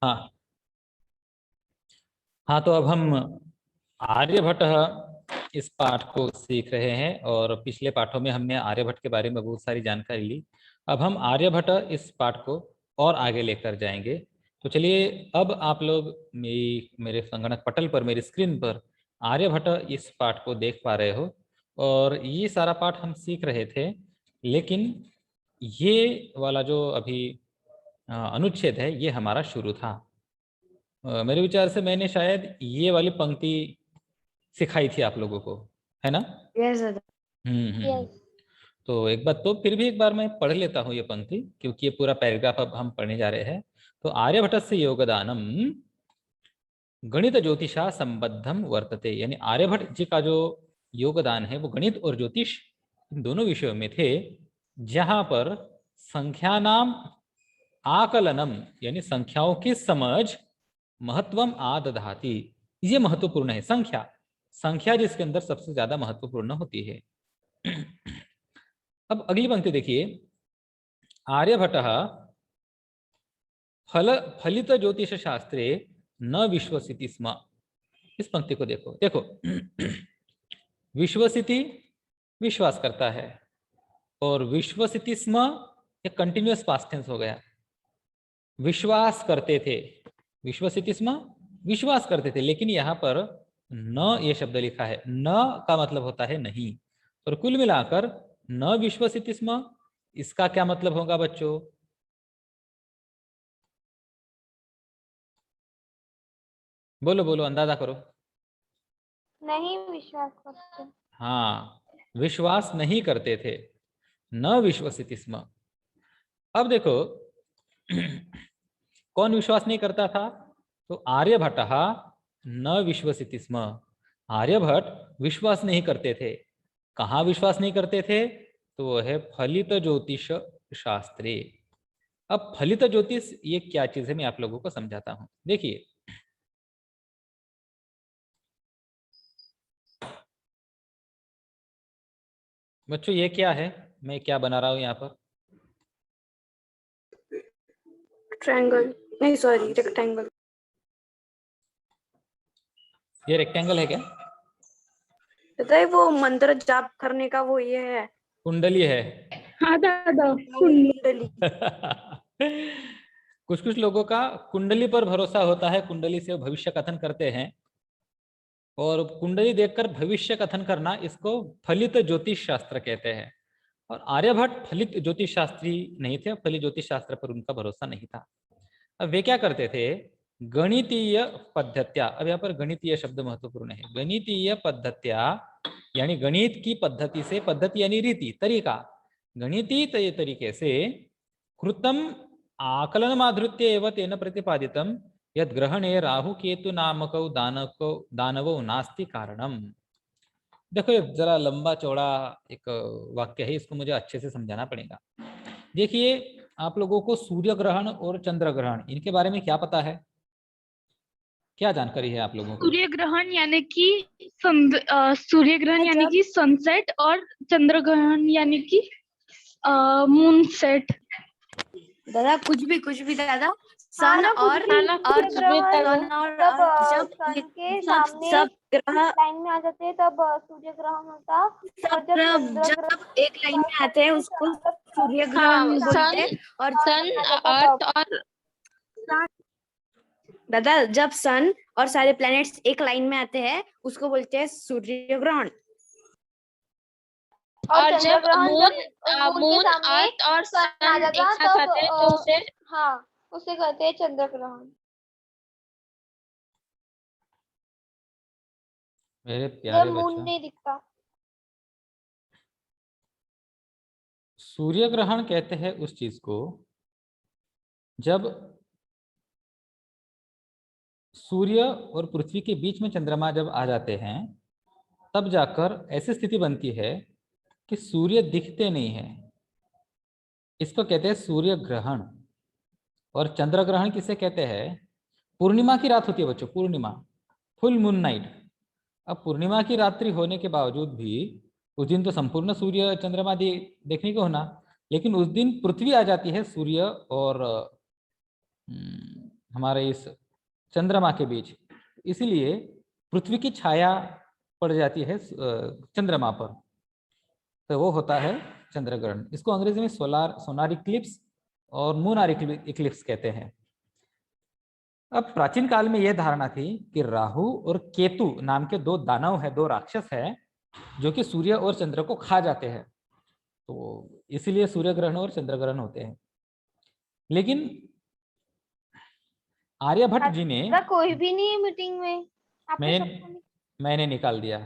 हाँ हाँ, तो अब हम आर्यभट्ट इस पाठ को सीख रहे हैं और पिछले पाठों में हमने आर्यभट्ट के बारे में बहुत सारी जानकारी ली। अब हम आर्यभट्ट इस पाठ को और आगे लेकर जाएंगे। तो चलिए, अब आप लोग मेरे संगणक पटल पर, मेरी स्क्रीन पर आर्यभट्ट इस पाठ को देख पा रहे हो। और ये सारा पाठ हम सीख रहे थे, लेकिन ये वाला जो अभी अनुच्छेद है ये हमारा शुरू था। मेरे विचार से मैंने शायद ये वाली पंक्ति सिखाई थी आप लोगों को, है ना? यस हम्म। तो एक बार, तो फिर भी एक बार मैं पढ़ लेता हूँ ये पंक्ति, क्योंकि ये पूरा पैराग्राफ अब हम पढ़ने जा रहे हैं। तो आर्यभट्टस्य योगदानम गणित ज्योतिषा संबद्धम वर्तते, यानी आर्यभट्ट जी का जो योगदान है वो गणित और ज्योतिष इन दोनों विषयों में थे, जहां पर संख्यानाम आकलनम यानी संख्याओं की समझ महत्वम आदधाति, ये महत्वपूर्ण है। संख्या संख्या जिसके अंदर सबसे ज्यादा महत्वपूर्ण होती है। अब अगली पंक्ति देखिए, आर्यभट्टः फलित ज्योतिष शास्त्रे न विश्वसिति स्म। इस पंक्ति को देखो देखो विश्वसिति विश्वास करता है, और विश्वसिति स्म ये कंटिन्यूअस पास्ट टेंस हो गया। विश्वास करते थे, विश्वसिति स्म विश्वास करते थे, लेकिन यहां पर न ये शब्द लिखा है। न का मतलब होता है नहीं, और कुल मिलाकर न विश्वसिति स्म, इसका क्या मतलब होगा बच्चों? बोलो बोलो, अंदाजा करो। नहीं विश्वास करते। हाँ, विश्वास नहीं करते थे, न विश्वसिति स्म। अब देखो कौन विश्वास नहीं करता था? तो आर्यभट्ट न विश्वसिति स्म। आर्यभट्ट विश्वास नहीं करते थे। कहाँ विश्वास नहीं करते थे? तो वो है फलित ज्योतिष शास्त्रे। अब फलित ज्योतिष ये क्या चीज है, मैं आप लोगों को समझाता हूं। देखिए, बच्चों ये क्या है, मैं क्या बना रहा हूं यहाँ पर? ट्रायंगल, नहीं सॉरी रेक्टेंगल। ये रेक्टेंगल है क्या? पता है वो मंत्र जाप करने का वो ये है, कुंडली है। हाँ दादा कुंडली। कुछ कुछ लोगों का कुंडली पर भरोसा होता है, कुंडली से वो भविष्य कथन करते हैं, और कुंडली देखकर भविष्य कथन करना इसको फलित ज्योतिष शास्त्र कहते हैं। और आर्यभट्ट फलित ज्योतिष शास्त्री नहीं थे, फलित ज्योतिष शास्त्र पर उनका भरोसा नहीं था। अब वे क्या करते थे? गणितीय पद्धत्या, अब यहाँ पर गणितीय शब्द महत्वपूर्ण है। गणितीय पद्धत्या यानी गणित की पद्धति से, पद्धति यानी रीति, तरीका, गणितीय तरीके से कृतम आकलन माधृत्य एवं तेन प्रतिपादितम यद ग्रहणे राहु केतु नामको दानवो नास्ति कारणम। देखो ये जरा लंबा चौड़ा एक वाक्य है, इसको मुझे अच्छे से समझाना पड़ेगा। देखिए, आप लोगों को सूर्य ग्रहण और चंद्र ग्रहण इनके बारे में क्या पता है? क्या जानकारी है आप लोगों को? सूर्य ग्रहण यानी कि सूर्य ग्रहण यानी कि सनसेट, और चंद्र ग्रहण यानी कि मून सेट। दादा कुछ भी दादा, हाँ सन ना, और जब सन के सामने सब ग्रह लाइन में आ जाते हैं तब सूर्य ग्रहण होता, और जब चंद्र जब ग्रहण एक लाइन में आते हैं उसको सूर्य ग्रहण बोलते हैं। और सन अर्थ और दादा जब सन और सारे प्लैनेट्स एक लाइन में आते हैं उसको बोलते हैं सूर्य ग्रहण। और जब मून के सामने अर्थ और सन आ सन एक जाता साथ आते हैं तो तब उसे हाँ उसे कहते हैं चंद्र ग्रहण। मेरे जब प्यारे मून बच्चों, नहीं दिखता। सूर्य ग्रहण कहते हैं उस चीज को जब सूर्य और पृथ्वी के बीच में चंद्रमा जब आ जाते हैं, तब जाकर ऐसी स्थिति बनती है कि सूर्य दिखते नहीं है। इसको कहते हैं सूर्य ग्रहण। और चंद्र ग्रहण किसे कहते हैं? पूर्णिमा की रात होती है बच्चों, पूर्णिमा, फुल मून नाइट। अब पूर्णिमा की रात्रि होने के बावजूद भी उस दिन तो संपूर्ण सूर्य चंद्रमा देखने को होना, लेकिन उस दिन पृथ्वी आ जाती है सूर्य और हमारे इस चंद्रमा के बीच, इसीलिए पृथ्वी की छाया पड़ जाती है चंद्रमा पर, तो वो होता है चंद्र ग्रहण। इसको अंग्रेजी में सोनार इक्लिप्स और मूनार इक्लिप्स कहते हैं। अब प्राचीन काल में यह धारणा थी कि राहु और केतु नाम के दो दानव है, दो राक्षस है, जो कि सूर्य और चंद्र को खा जाते हैं, तो इसीलिए सूर्य ग्रहण और चंद्र ग्रहण होते हैं। लेकिन आर्यभट्ट जी ने, कोई भी नहीं है मीटिंग में, मैंने निकाल दिया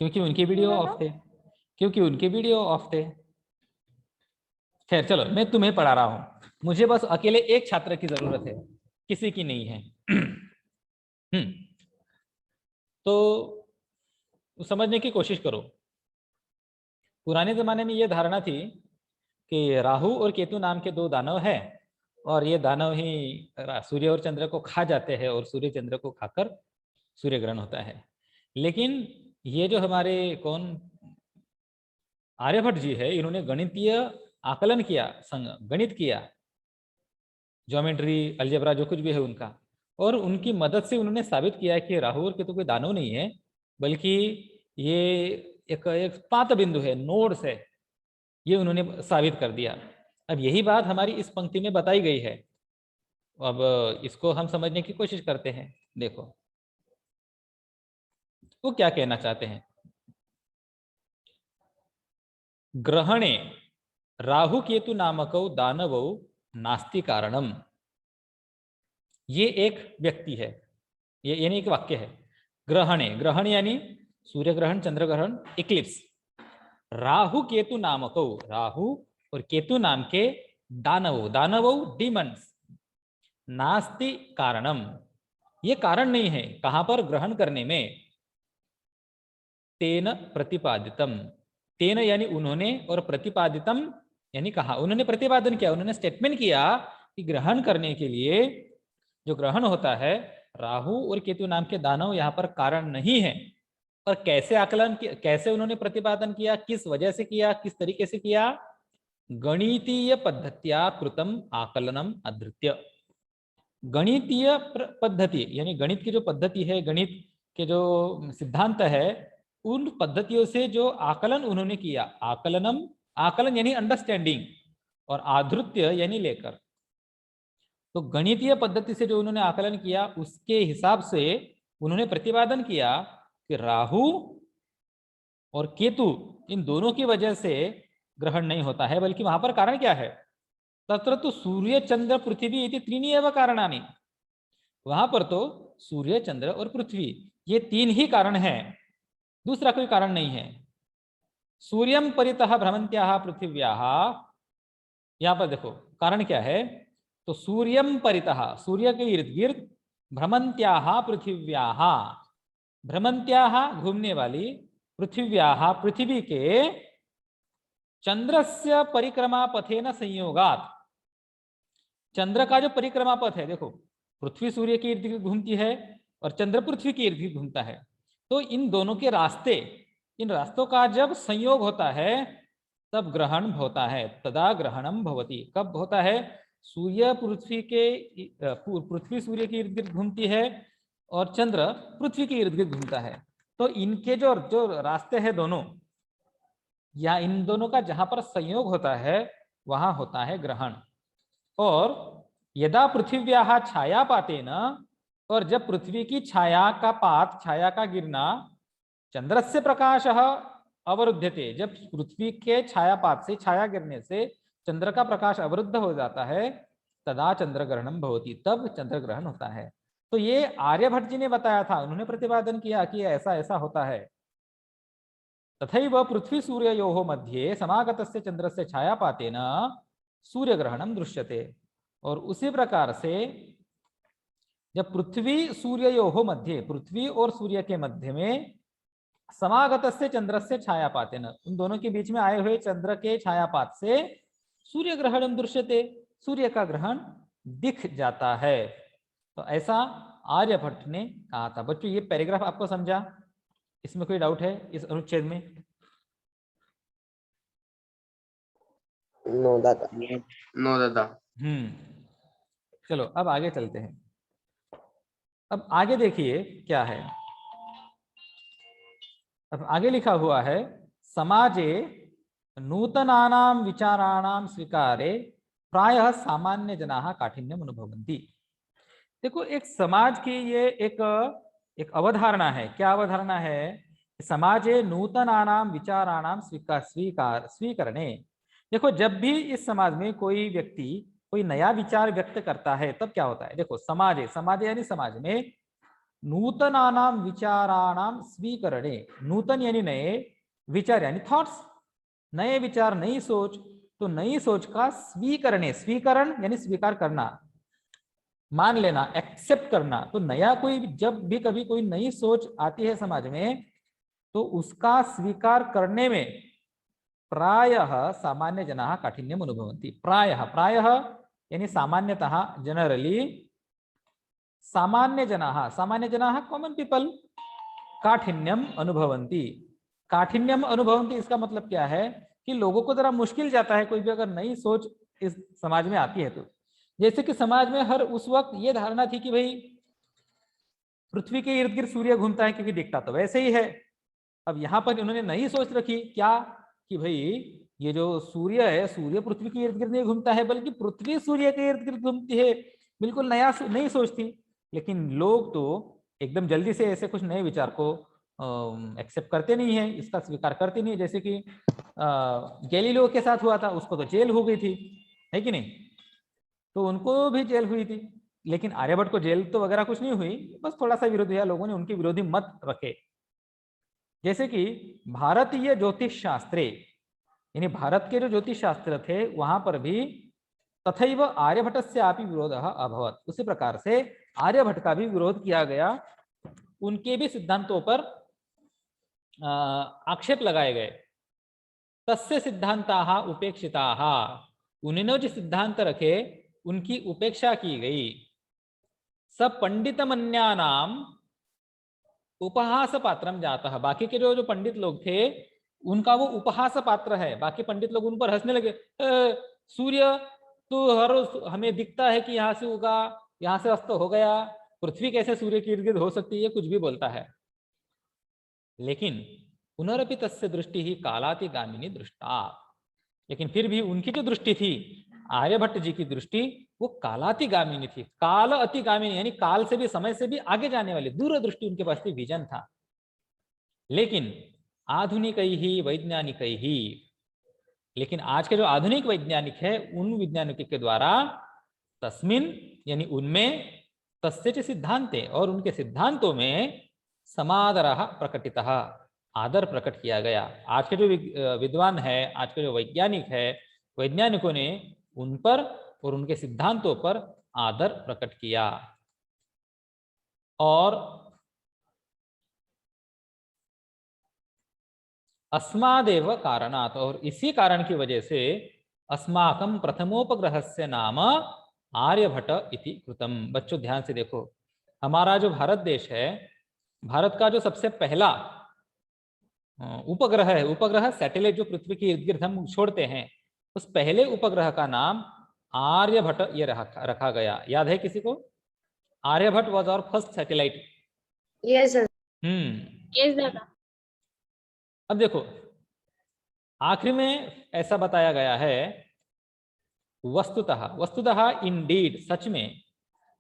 क्योंकि उनकी वीडियो ऑफ थे, खैर चलो, मैं तुम्हें पढ़ा रहा हूं, मुझे बस अकेले एक छात्र की जरूरत है, किसी की नहीं है। तो समझने की कोशिश करो। पुराने जमाने में यह धारणा थी कि राहु और केतु नाम के दो दानव हैं और ये दानव ही सूर्य और चंद्र को खा जाते हैं और सूर्य चंद्र को खाकर सूर्य ग्रहण होता है। लेकिन ये जो हमारे आर्यभट्ट जी है, इन्होंने गणितीय आकलन किया, गणित किया, ज्योमेट्री, अलजेब्रा जो कुछ भी है उनका, और उनकी मदद से उन्होंने साबित किया कि राहु और केतु कोई दानव नहीं है, बल्कि ये एक पात बिंदु है, नोड्स है, ये उन्होंने साबित कर दिया। अब यही बात हमारी इस पंक्ति में बताई गई है। अब इसको हम समझने की कोशिश करते हैं। देखो वो क्या कहना चाहते हैं। ग्रहणे राहु केतु नामकौ दानवौ नास्ति कारणम, ये एक व्यक्ति है, ये यानी एक वाक्य है। ग्रहणे, ग्रहण यानी सूर्य ग्रहण, चंद्र ग्रहण, इक्लिप्स। राहु केतु नामकौ, राहु और केतु नाम के दानवौ, दानवौ डीमंस, नास्ति कारणम, ये कारण नहीं है। कहां पर? ग्रहण करने में। तेन प्रतिपादितम, तेन यानी उन्होंने, और प्रतिपादितम यानी कहा, उन्होंने प्रतिपादन किया, उन्होंने स्टेटमेंट किया कि ग्रहण करने के लिए जो ग्रहण होता है, राहु और केतु नाम के दानव यहाँ पर कारण नहीं है। और कैसे आकलन किया, कैसे उन्होंने प्रतिपादन किया, किस वजह से किया, किस तरीके से किया? गणितीय पद्धत्या कृतम आकलनम अधृत्य। गणितीय पद्धति यानी गणित की जो पद्धति है, गणित के जो सिद्धांत है, उन पद्धतियों से जो आकलन उन्होंने किया, आकलनम, आकलन यानी अंडरस्टैंडिंग, और आधृत्य यानी लेकर। तो गणितीय पद्धति से जो उन्होंने आकलन किया, उसके हिसाब से उन्होंने प्रतिपादन किया कि राहु और केतु इन दोनों की वजह से ग्रहण नहीं होता है, बल्कि वहां पर कारण क्या है? तत्र तो सूर्य चंद्र पृथ्वी इति त्रीणि एव कारणानि, वहां पर तो सूर्य चंद्र और पृथ्वी ये तीन ही कारण है, दूसरा कोई कारण नहीं है। सूर्यम परितः भ्रमंत्याः पृथिव्याः, यहां पर देखो कारण क्या है, तो सूर्यम परितः, सूर्य के इर्द गिर्द, भ्रमंत्याः पृथिव्याः, भ्रमंत्याः घूमने वाली, पृथिव्याः पृथ्वी के, चंद्रस्य परिक्रमा पथेन संयोगात, चंद्र का जो परिक्रमा पथ है, देखो पृथ्वी सूर्य के इर्द गिर्द घूमती है और चंद्र पृथ्वी के इर्द गिर्द घूमता है, तो इन दोनों के रास्ते, इन रास्तों का जब संयोग होता है तब ग्रहण होता है। तदा ग्रहणम भवति, कब होता है? सूर्य पृथ्वी के, पृथ्वी सूर्य के इर्द गिर्द घूमती है और चंद्र पृथ्वी के इर्द गिर्द घूमता है, तो इनके जो रास्ते हैं दोनों, या इन दोनों का जहां पर संयोग होता है वहां होता है ग्रहण। और यदा पृथिव्याः छायापातेन, और जब पृथ्वी की छाया का पात, छाया का गिरना, चंद्रस्य प्रकाशः अवरुध्यते, जब पृथ्वी के छायापात से, छाया गिरने से चंद्र का प्रकाश अवरुद्ध हो जाता है, तदा चंद्र ग्रहणम भवति, तब चंद्र ग्रहण होता है। तो ये आर्यभट्ट जी ने बताया था, उन्होंने प्रतिपादन किया कि ऐसा ऐसा होता है। तथैव पृथ्वी सूर्ययोः मध्ये समागतस्य चंद्रस्य छायापातेन सूर्य ग्रहणम दृश्यते, और उसी प्रकार से जब पृथ्वी सूर्ययोः मध्ये, पृथ्वी और सूर्य के मध्य में, समागतस्य चंद्रस्य छायापातेन, उन दोनों के बीच में आए हुए चंद्र के छायापात से सूर्य ग्रहणम दृश्यते, सूर्य का ग्रहण दिख जाता है। तो ऐसा आर्यभट्ट ने कहा था। बच्चों ये पैराग्राफ आपको समझा? इसमें कोई डाउट है इस अनुच्छेद में? नो दादा। नो दादा। चलो अब आगे चलते हैं। अब आगे देखिए क्या है। अब आगे लिखा हुआ है समाजे नूतनानां विचाराणां स्वीकारे प्रायः सामान्य जनाः काठिन्यम अनुभवन्ति। देखो एक समाज की ये एक अवधारणा है। क्या अवधारणा है? समाजे नूतनानां विचाराणां स्वीकरणे। देखो जब भी इस समाज में कोई व्यक्ति कोई नया विचार व्यक्त करता है तब क्या होता है? देखो समाज यानी समाज में नूतनानां विचाराणां स्वीकरणे, नूतन यानी नए, विचार यानी थॉट्स, नए विचार नई सोच, तो नई सोच का स्वीकरणे, स्वीकरण यानी स्वीकार करना, मान लेना, एक्सेप्ट करना। तो नया कोई जब भी कभी कोई नई सोच आती है समाज में तो उसका स्वीकार करने में प्रायः सामान्य जनाः काठिन्यम अनुभवन्ति। प्रायः, प्रायः यानी सामान्यतः, जनरली, सामान्य जनाः कॉमन पीपल काठिन्यम अनुभवन्ति। काठिन्यम अनुभवन्ति इसका मतलब क्या है कि लोगों को जरा मुश्किल जाता है कोई भी अगर नई सोच इस समाज में आती है तो। जैसे कि समाज में हर उस वक्त ये धारणा थी कि भाई पृथ्वी के इर्द गिर्द सूर्य घूमता है क्योंकि दिखता तो वैसे ही है। अब यहाँ पर इन्होंने नई सोच रखी, क्या कि भाई ये जो सूर्य है, सूर्य पृथ्वी के इर्द गिर्द नहीं घूमता है बल्कि पृथ्वी सूर्य के इर्द गिर्द घूमती है। बिल्कुल नई सोच थी। लेकिन लोग तो एकदम जल्दी से ऐसे कुछ नए विचार को एक्सेप्ट करते नहीं है, इसका स्वीकार करते नहीं है। जैसे कि गैलीलियो के साथ हुआ था, उसको तो जेल हो गई थी, है कि नहीं? तो उनको भी जेल हुई थी। लेकिन आर्यभट्ट को जेल तो वगैरह कुछ नहीं हुई, बस थोड़ा सा विरोध हुआ, लोगों ने उनके विरोधी मत रखे। जैसे कि भारतीय ज्योतिष शास्त्रे, यानी भारत के जो ज्योतिष शास्त्र थे वहां पर भी तथैव आर्यभट्टस्यापि विरोधः अभवत्, उसी प्रकार से आर्यभट्ट का भी विरोध किया गया, उनके भी सिद्धांतों पर आक्षेप लगाए गए। तस्य सिद्धांताः उपेक्षिताः, उन्होंने जो सिद्धांत रखे उनकी उपेक्षा की गई। सब पंडितमन्यानाम उपहास पात्रम जातः, बाकी के जो पंडित लोग थे उनका वो उपहास पात्र है। बाकी पंडित लोग उन पर हंसने लगे, सूर्य तो हर रोज हमें दिखता है कि यहाँ से उगा, यहाँ से अस्त हो गया, पृथ्वी कैसे सूर्य के इर्द गिर्द हो सकती है, कुछ भी बोलता है। लेकिन पुनरपि तस्य दृष्टि ही कालातिगामिनी दृष्टा, लेकिन फिर भी उनकी जो दृष्टि थी, आर्यभट्ट जी की दृष्टि, वो कालातिगामिनी थी। काल अतिगामिनी यानी काल से भी, समय से भी आगे जाने वाली दूरदृष्टि उनके पास थी, विजन था। लेकिन आधुनिक ही वैज्ञानिक ही, लेकिन आज के जो आधुनिक वैज्ञानिक है उन वैज्ञानिकों के द्वारा तस्मिन यानी उनमें, तस्य च सिद्धांते, और उनके सिद्धांतों में समादरः प्रकटितः, आदर प्रकट किया गया। आज के जो विद्वान है, आज के जो वैज्ञानिक है, वैज्ञानिकों ने उन पर और उनके सिद्धांतों पर आदर प्रकट किया। और अस्मादेव कारणात्, और इसी कारण की वजह से अस्माकं प्रथमोपग्रहस्य नाम आर्यभट्ट इति कृतम। बच्चों ध्यान से देखो, हमारा जो भारत देश है, भारत का जो सबसे पहला उपग्रह है, उपग्रह सैटेलाइट जो पृथ्वी के इर्द गिर्द हम छोड़ते हैं, उस पहले उपग्रह का नाम आर्यभट्ट ये रखा गया। याद है किसी को? Aryabhata was our first satellite. Yes sir. Yes दादा। अब देखो आखिर में ऐसा बताया गया है, वस्तुतः इंडीड, सच में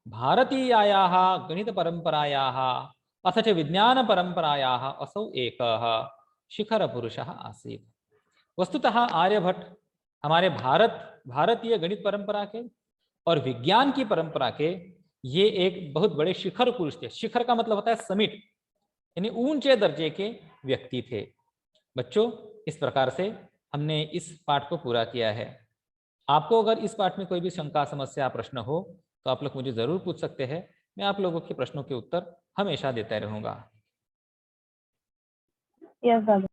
भारतीयायाः गणित परंपरायाः अथ च विज्ञान परंपरायाः असौ एकः शिखर पुरुषः आसीत्। वस्तुतः आर्यभट्ट हमारे भारतीय गणित परंपरा के और विज्ञान की परंपरा के ये एक बहुत बड़े शिखर पुरुष थे। शिखर का मतलब होता है समिट, यानी ऊंचे दर्जे के व्यक्ति थे। बच्चों इस प्रकार से हमने इस पाठ को पूरा किया है। आपको अगर इस पाठ में कोई भी शंका, समस्या, प्रश्न हो तो आप लोग मुझे जरूर पूछ सकते हैं। मैं आप लोगों के प्रश्नों के उत्तर हमेशा देता रहूंगा। यस दादा।